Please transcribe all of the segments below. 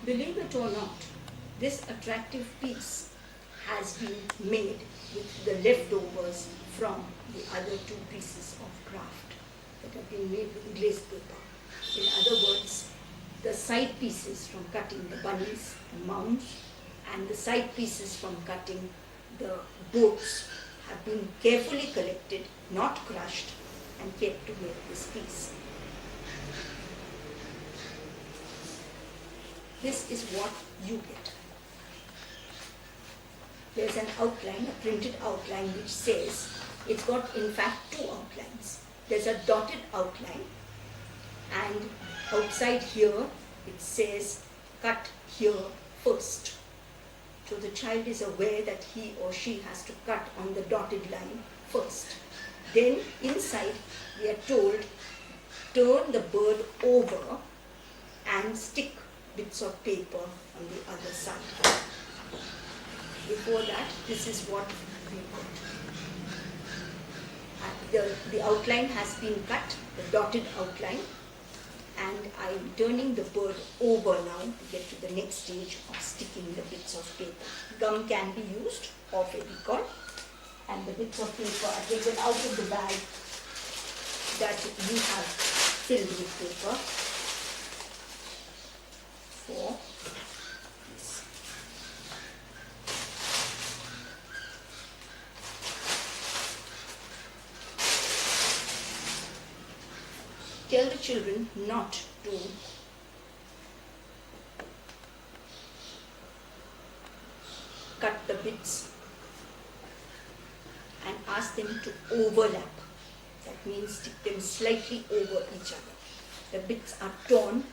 Believe it or not, this attractive piece has been made with the leftovers from the other two pieces of craft that have been made with glazed paper. In other words, the side pieces from cutting the bunnies and mounds and the side pieces from cutting the boats have been carefully collected, not crushed, and kept to make this piece. This is what you get. There's an outline, a printed outline, which says, it's got in fact two outlines. There's a dotted outline, and outside here it says, cut here first. So the child is aware that he or she has to cut on the dotted line first. Then inside we are told, turn the bird over and stick bits of paper on the other side. Before that, this is what we got. The outline has been cut, the dotted outline, and I'm turning the bird over now to get to the next stage of sticking the bits of paper. Gum can be used or Fevicol, and the bits of paper are taken out of the bag that you have filled with paper for this. Tell the children not to cut the bits and ask them to overlap. That means stick them slightly over each other. The bits are torn,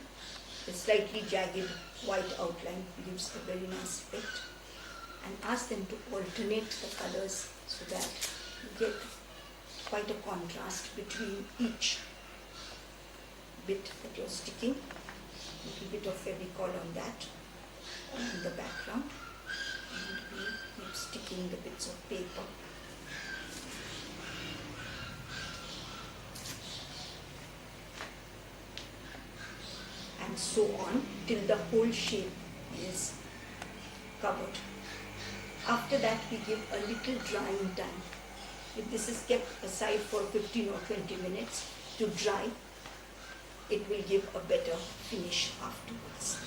the slightly jagged white outline gives a very nice effect, and ask them to alternate the colors so that you get quite a contrast between each bit that you're sticking. A little bit of Fevicol on that, in the background, and we keep sticking the bits of paper. And so on till the whole shape is covered. After that we give a little drying time. If this is kept aside for 15 or 20 minutes to dry, it will give a better finish afterwards.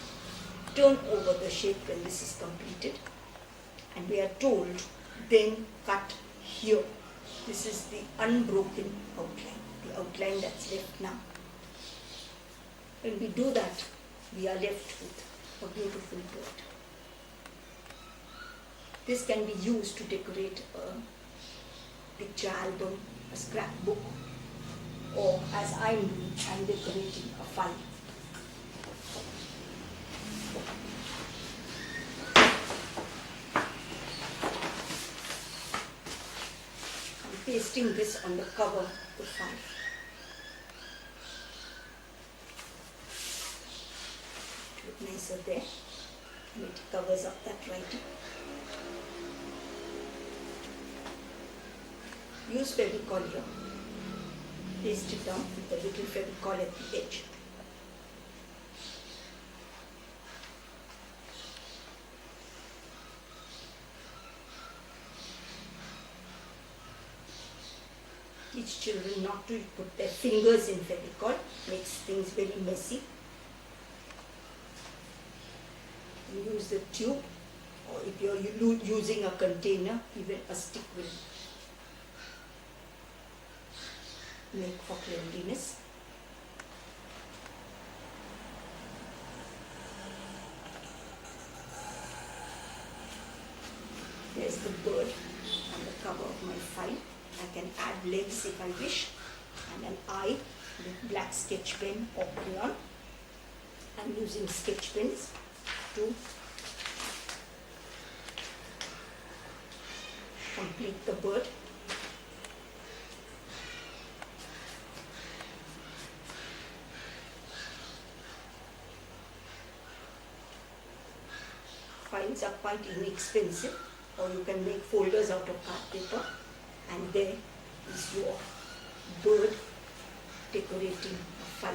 Turn over the shape when this is completed, and we are told then cut here. This is the unbroken outline, the outline that's left now. When we do that, we are left with a beautiful bird. This can be used to decorate a picture album, a scrapbook, or as I'm doing, I'm decorating a file. I'm pasting this on the cover of the file. Nicer there, and it covers up that writing. Use Fevicol here. Paste it down with a little Fevicol at the edge. Teach children not to put their fingers in Fevicol, makes things very messy. Use the tube, or if you're using a container, even a stick will make for cleanliness. There's the bird on the cover of my file. I can add legs if I wish, and an eye with black sketch pen or crayon. I'm using sketch pens to complete the bird. Files are quite inexpensive, or you can make folders out of card paper, and there is your bird decorating a file.